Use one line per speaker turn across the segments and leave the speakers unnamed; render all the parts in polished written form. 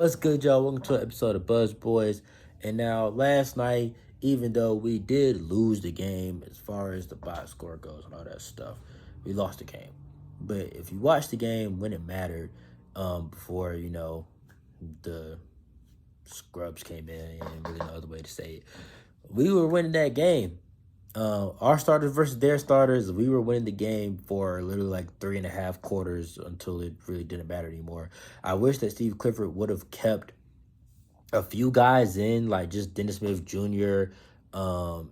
What's good, y'all? Welcome to an episode of Buzz Boys. And now, last night, even though we did lose the game as far as the box score goes and all that stuff, we lost the game. But if you watch the game when it mattered, before the scrubs came in, and really no other way to say it, we were winning that game. Our starters versus their starters, we were winning the game for literally like 3.5 quarters until it really didn't matter anymore. I wish that Steve Clifford would have kept a few guys in, like just Dennis Smith Jr., um,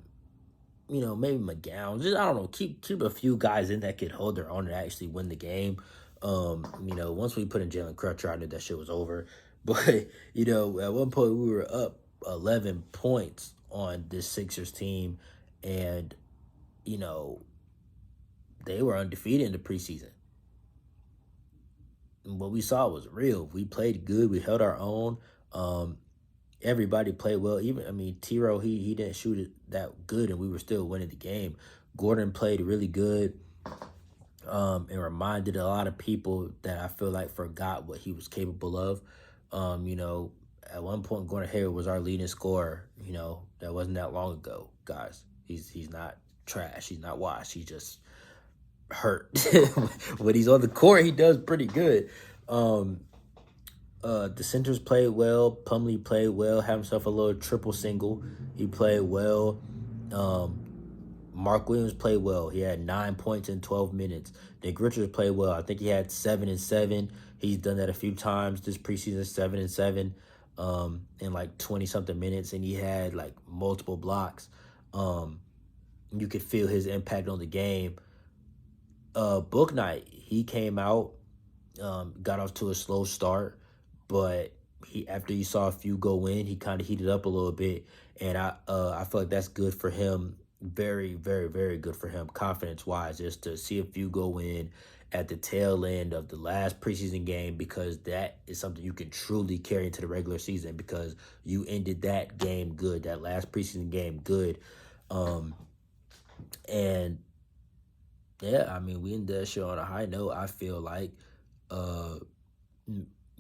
maybe McGowan. Just I don't know, keep a few guys in that could hold their own and actually win the game. Once we put in Jalen Crutcher, I knew that shit was over. But at one point we were up 11 points on this Sixers team, and you know they were undefeated in the preseason. And what we saw was real. We played good. We held our own. Um, Everybody played well. Even Tiro, he didn't shoot it that good, and we were still winning the game. Gordon played really good, and reminded a lot of people that I feel like forgot what he was capable of. At one point, Gordon Hayward was our leading scorer. That wasn't that long ago, guys. He's not trash. He's not washed. He's just hurt. When he's on the court, he does pretty good. The centers played well. Plumlee played well. Had himself a little triple single. He played well. Um, Mark Williams played well. He had 9 points in 12 minutes. Nick Richards played well. I think he had 7 and 7. He's done that a few times this preseason, 7 and 7, in like 20 something minutes, and he had like multiple blocks. Um, you could feel his impact on the game. Book night, he came out, got off to a slow start, but he after you saw a few go in, he kind of heated up a little bit, and I feel like that's good for him. Very, very, very good for him, confidence wise, just to see a few go in at the tail end of the last preseason game, because that is something you can truly carry into the regular season, because you ended that game good, that last preseason game good. Um, and yeah, we ended that show on a high note. I feel like, uh,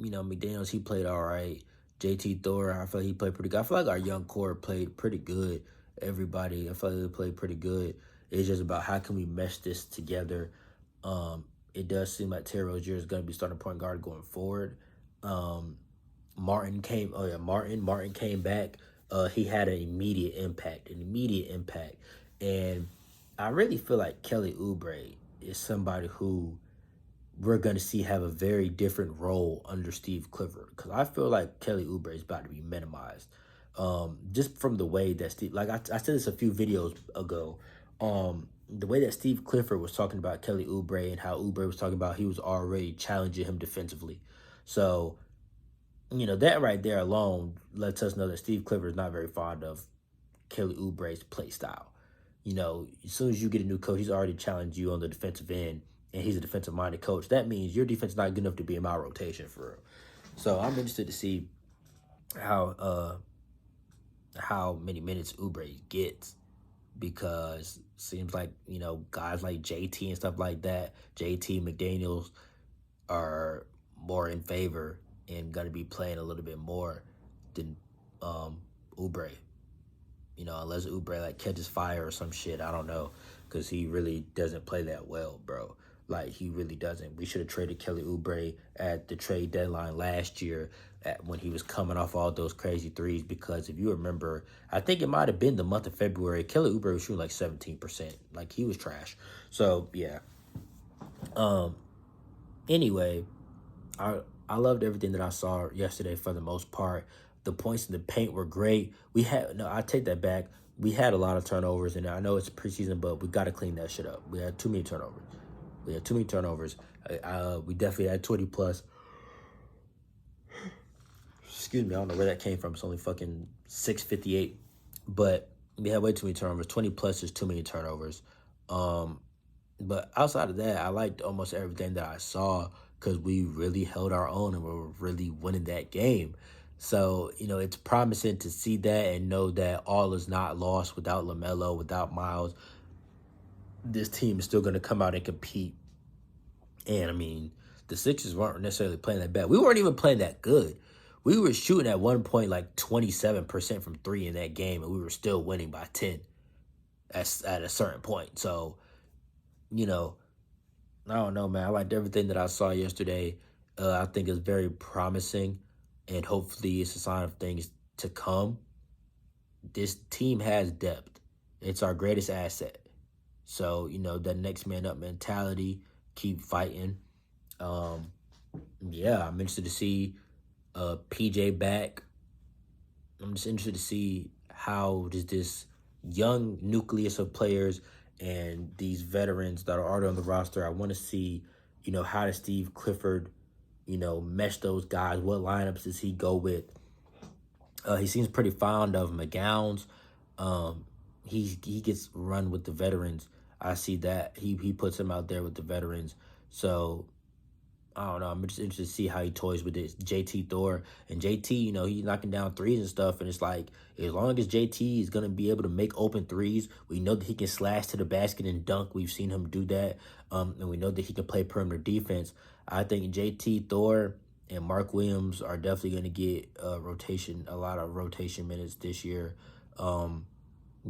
McDaniels, he played all right. JT Thor, I feel like he played pretty good. I feel like our young core played pretty good. Everybody, I feel like they played pretty good. It's just about how can we mesh this together. It does seem like Terry Rozier is going to be starting point guard going forward. Um, Martin came. Oh yeah, Martin came back. He had an immediate impact, and I really feel like Kelly Oubre is somebody who we're going to see have a very different role under Steve Clifford, because I feel like Kelly Oubre is about to be minimized. Just from the way that Steve, like I said this a few videos ago, the way that Steve Clifford was talking about Kelly Oubre, and how Oubre was talking about he was already challenging him defensively. So, that right there alone lets us know that Steve Clifford is not very fond of Kelly Oubre's play style. As soon as you get a new coach, he's already challenged you on the defensive end, and he's a defensive minded coach. That means your defense is not good enough to be in my rotation for real. So I'm interested to see how how many minutes Oubre gets, because seems like guys like JT and stuff like that, JT McDaniels, are more in favor and going to be playing a little bit more than Oubre. Unless Oubre like catches fire or some shit, I don't know, because he really doesn't play that well, bro. Like, he really doesn't. We should have traded Kelly Oubre at the trade deadline last year, when he was coming off all those crazy threes, because if you remember, I think it might have been the month of February, Kelly Oubre was shooting like 17%. Like, he was trash. So yeah. Um. Anyway, I loved everything that I saw yesterday for the most part. The points in the paint were great. We had no, I take that back. We had a lot of turnovers, and I know it's preseason, but we got to clean that shit up. We had too many turnovers. We definitely had 20 plus. Excuse me, I don't know where that came from. It's only fucking 6:58, but we had way too many turnovers. 20 plus is too many turnovers. Um, but outside of that, I liked almost everything that I saw, because we really held our own and we were really winning that game. So, it's promising to see that and know that all is not lost without LaMelo, without Miles. This team is still going to come out and compete. And, the Sixers weren't necessarily playing that bad. We weren't even playing that good. We were shooting at one point like 27% from three in that game, and we were still winning by 10 at a certain point. So, you know, I don't know, man. I liked everything that I saw yesterday. I think it's very promising, and hopefully it's a sign of things to come. This team has depth. It's our greatest asset. So, the next man up mentality, keep fighting. Um, yeah, I'm interested to see PJ back. I'm just interested to see how does this young nucleus of players and these veterans that are already on the roster. I want to see, how does Steve Clifford, mesh those guys? What lineups does he go with? He seems pretty fond of McGowan's. He gets run with the veterans. I see that he puts him out there with the veterans. So I don't know. I'm just interested to see how he toys with this JT Thor. And JT, he's knocking down threes and stuff. And it's like, as long as JT is going to be able to make open threes, we know that he can slash to the basket and dunk. We've seen him do that. And we know that he can play perimeter defense. I think JT Thor and Mark Williams are definitely going to get a lot of rotation minutes this year,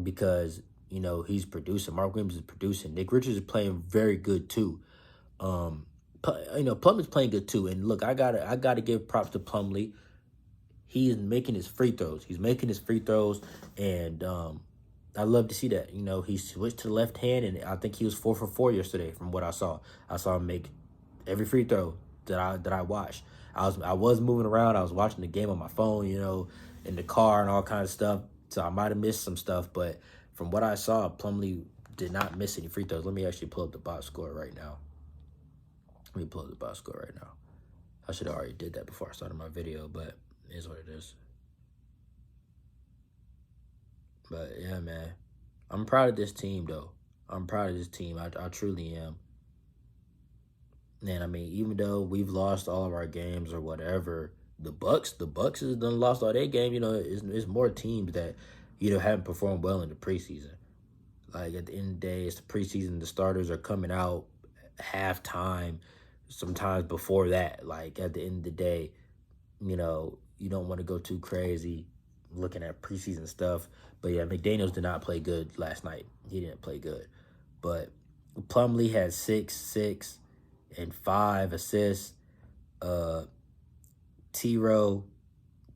because, he's producing. Mark Williams is producing. Nick Richards is playing very good too. Plumlee's playing good too. And look, I gotta give props to Plumlee. He is making his free throws. And I love to see that. He switched to the left hand, and I think he was 4 for 4 yesterday. From what I saw him make every free throw that I watched. I was moving around. I was watching the game on my phone, in the car and all kinds of stuff. So I might have missed some stuff, but from what I saw, Plumlee did not miss any free throws. Let me actually pull up the box score right now. I should have already did that before I started my video, but it is what it is. But yeah, man, I'm proud of this team, though. I truly am. And I mean, even though we've lost all of our games or whatever, the Bucks has done lost all their game. It's more teams that haven't performed well in the preseason. Like, at the end of the day, it's the preseason. The starters are coming out halftime, sometimes before that. Like, at the end of the day, you don't want to go too crazy looking at preseason stuff. But yeah, McDaniels did not play good last night. He didn't play good. But Plumlee had 6 and 5 assists. T-Row,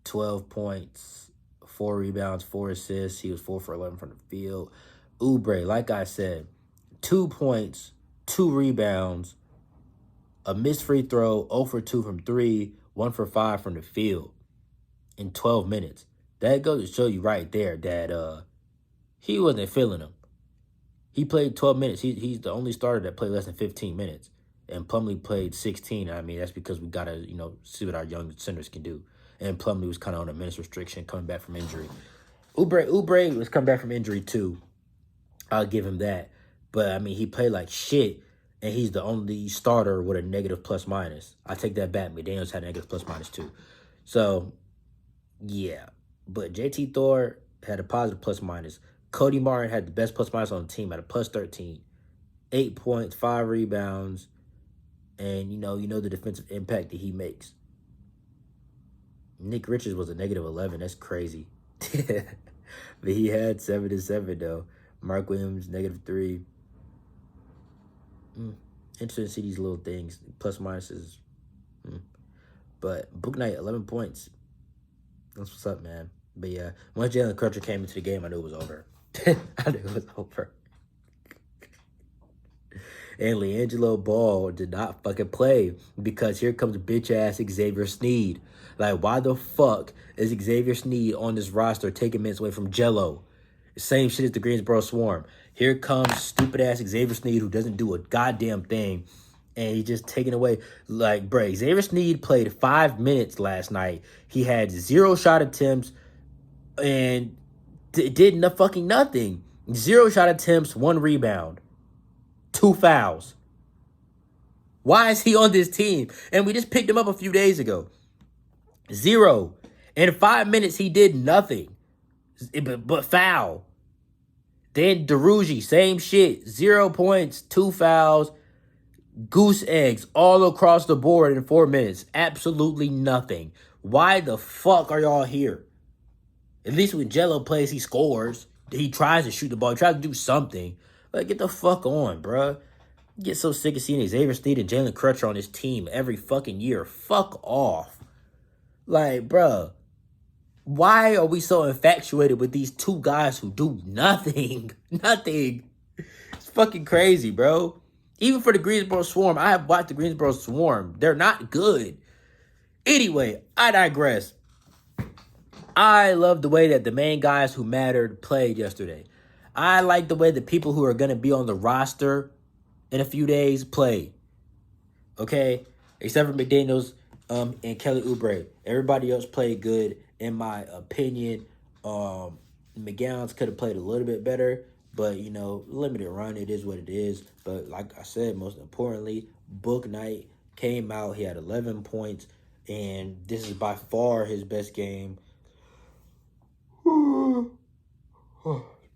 12 points, 4 rebounds, 4 assists. He was 4 for 11 from the field. Oubre, like I said, 2 points, 2 rebounds, a missed free throw, 0 for 2 from 3, 1 for 5 from the field in 12 minutes. That goes to show you right there that he wasn't feeling him. He played 12 minutes. He's the only starter that played less than 15 minutes. And Plumlee played 16. I mean, that's because we got to, see what our young centers can do. And Plumlee was kind of on a minutes restriction coming back from injury. Oubre was coming back from injury too. I'll give him that. But, I mean, he played like shit, and he's the only starter with a negative plus minus. I take that back. McDaniels had a negative plus minus too. So, yeah. But JT Thor had a positive plus minus. Cody Martin had the best plus minus on the team at a plus 13. 8 points, 5 rebounds, and, the defensive impact that he makes. Nick Richards was a negative 11. That's crazy. But he had 7 and 7, though. Mark Williams, negative 3. Interesting to see these little things. Plus minuses. But Book Knight, 11 points. That's what's up, man. But yeah, once Jalen Crutcher came into the game, I knew it was over. And LiAngelo Ball did not fucking play because here comes bitch-ass Xavier Sneed. Like, why the fuck is Xavier Sneed on this roster taking minutes away from Jello? Same shit as the Greensboro Swarm. Here comes stupid-ass Xavier Sneed who doesn't do a goddamn thing. And he's just taking away. Like, bro, Xavier Sneed played 5 minutes last night. He had 0 shot attempts and did fucking nothing. 0 shot attempts, 1 rebound. 2 fouls. Why is he on this team? And we just picked him up a few days ago. 0. In 5 minutes, he did nothing. But foul. Then Derugi, same shit. 0 points, 2 fouls, goose eggs all across the board in 4 minutes. Absolutely nothing. Why the fuck are y'all here? At least when Jello plays, he scores. He tries to shoot the ball. He tries to do something. Like, get the fuck on, bruh. Get so sick of seeing Xavier Sneed and Jalen Crutcher on his team every fucking year. Fuck off. Like, bruh, why are we so infatuated with these two guys who do nothing? Nothing. It's fucking crazy, bro. Even for the Greensboro Swarm, I have watched the Greensboro Swarm. They're not good. Anyway, I digress. I love the way that the main guys who mattered played yesterday. I like the way the people who are going to be on the roster in a few days played. Okay? Except for McDaniels and Kelly Oubre. Everybody else played good, in my opinion. McGowns could have played a little bit better, but, you know, limited run, it is what it is. But like I said, most importantly, Book Knight came out. He had 11 points, and this is by far his best game.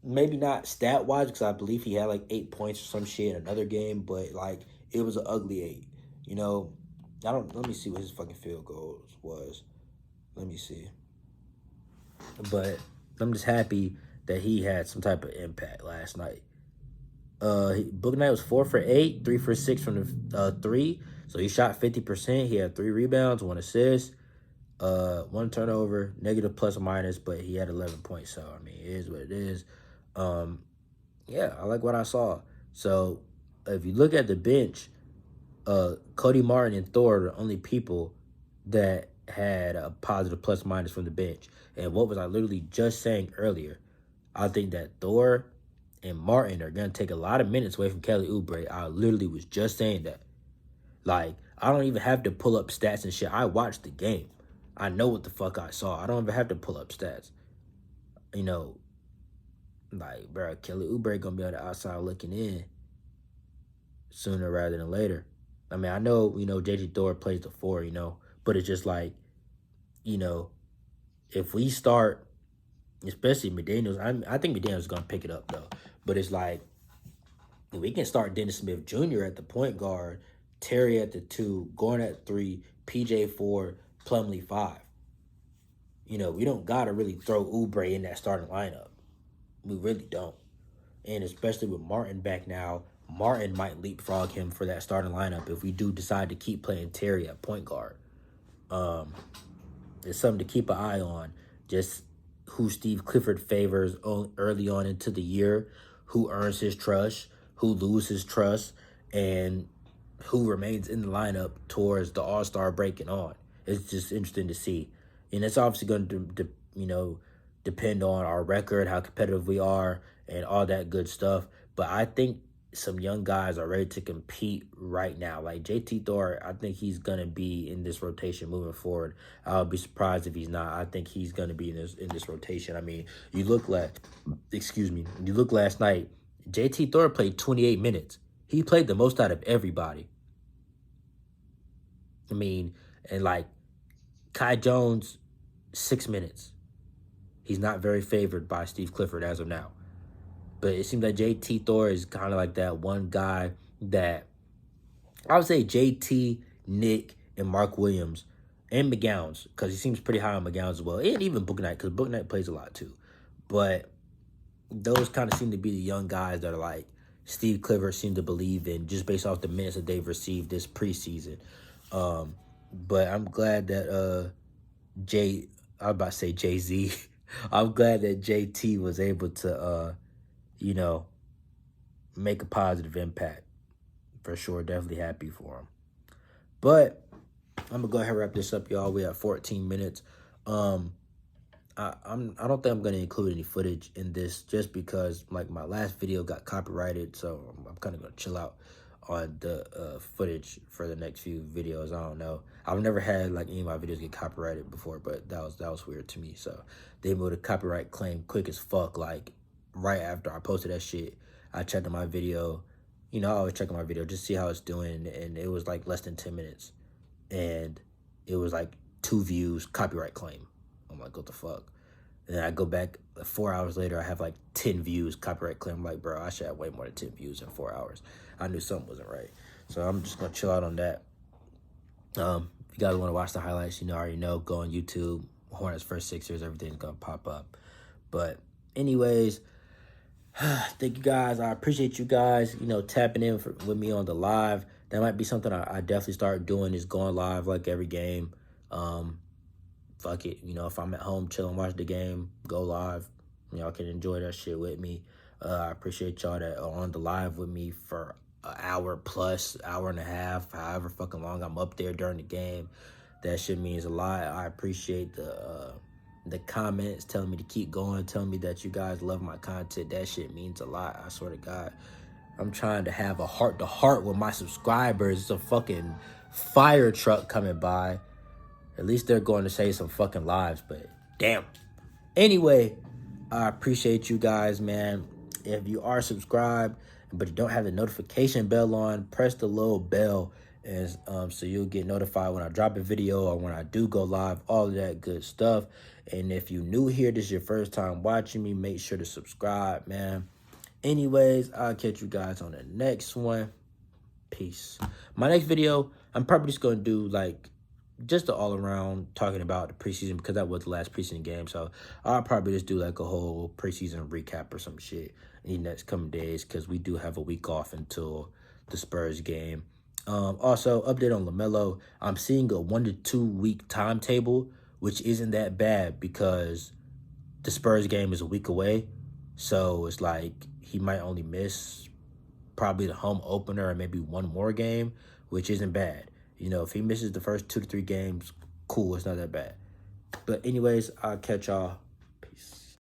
Maybe not stat-wise, because I believe he had like 8 points or some shit in another game, but like it was an ugly 8. You know, let me see what his fucking field goals was. Let me see. But I'm just happy that he had some type of impact last night. Book Knight was 4 for 8, 3 for 6 from the 3. So he shot 50%. He had 3 rebounds, 1 assist, 1 turnover, negative plus or minus, but he had 11 points. So I mean, it is what it is. Yeah, I like what I saw. So if you look at the bench, Cody Martin and Thor are the only people that had a positive plus minus from the bench. And what was I literally just saying earlier? I think that Thor and Martin are going to take a lot of minutes away from Kelly Oubre. I literally was just saying that. Like, I don't even have to pull up stats and shit. I watched the game. I know what the fuck I saw. I don't even have to pull up stats. You know, like, bro, Kelly Oubre going to be on the outside looking in sooner rather than later. I mean, I know, you know, JT Thor plays the 4, you know, but it's just like, you know, if we start, especially McDaniels, I think McDaniels is going to pick it up, though. But it's like, if we can start Dennis Smith Jr. at the point guard, Terry at the 2, Gordon at 3, PJ 4, Plumlee 5. You know, we don't got to really throw Oubre in that starting lineup. We really don't. And especially with Martin back now, Martin might leapfrog him for that starting lineup if we do decide to keep playing Terry at point guard. It's something to keep an eye on. Just who Steve Clifford favors early on into the year, who earns his trust, who loses trust, and who remains in the lineup towards the All-Star breaking on. It's just interesting to see. And it's obviously going to you know, depend on our record, how competitive we are, and all that good stuff. But I think some young guys are ready to compete right now. Like JT Thor, I think he's going to be in this rotation moving forward. I'll be surprised if he's not. I think he's going to be in this rotation. I mean, you look last night, JT Thor played 28 minutes. He played the most out of everybody. I mean, and like Kai Jones, 6 minutes. He's not very favored by Steve Clifford as of now. But it seems like JT Thor is kind of like that one guy that I would say JT, Nick, and Mark Williams, and McGowns, because he seems pretty high on McGowns as well, and even Book Knight, because Book Knight plays a lot too. But those kind of seem to be the young guys that are like Steve Clifford seemed to believe in just based off the minutes that they've received this preseason. But I'm glad that I was about to say Jay-Z. I'm glad that JT was able to you know, make a positive impact. For sure, definitely happy for him. But I'm gonna go ahead and wrap this up, y'all. We have 14 minutes. I don't think I'm gonna include any footage in this just because like my last video got copyrighted, so I'm kind of gonna chill out on the footage for the next few videos. I don't know. I've never had like any of my videos get copyrighted before, but that was weird to me. So they moved a copyright claim quick as fuck. Like right after I posted that shit, I checked on my video. You know, I always check on my video just to see how it's doing, and it was like less than 10 minutes, and it was like 2 views, copyright claim. I'm like, what the fuck? And then I go back 4 hours later, I have like 10 views, copyright claim. I'm like, bro, I should have way more than 10 views in 4 hours. I knew something wasn't right. So I'm just going to chill out on that. If you guys want to watch the highlights, you know, already know, go on YouTube, Hornets first Sixers, everything's going to pop up. But anyways, thank you guys. I appreciate you guys, you know, tapping in with me on the live. That might be something I definitely start doing, is going live like every game. Fuck it. You know, if I'm at home chilling, watch the game, go live. Y'all can enjoy that shit with me. I appreciate y'all that are on the live with me for an hour plus, hour and a half, however fucking long I'm up there during the game. That shit means a lot. I appreciate the comments telling me to keep going, telling me that you guys love my content. That shit means a lot. I swear to God. I'm trying to have a heart-to-heart with my subscribers. It's a fucking fire truck coming by. At least they're going to save some fucking lives, but damn. Anyway, I appreciate you guys, man. If you are subscribed, but you don't have the notification bell on, press the little bell, and so you'll get notified when I drop a video or when I do go live, all of that good stuff. And if you're new here, this is your first time watching me, make sure to subscribe, man. Anyways, I'll catch you guys on the next one. Peace. My next video, I'm probably just going to do like just the all around talking about the preseason, because that was the last preseason game. So I'll probably just do like a whole preseason recap or some shit in the next coming days, because we do have a week off until the Spurs game. Also, update on LaMelo. I'm seeing a 1 to 2 week timetable, which isn't that bad because the Spurs game is a week away. So it's like he might only miss probably the home opener or maybe one more game, which isn't bad. You know, if he misses the first 2 to 3 games, cool, it's not that bad. But anyways, I'll catch y'all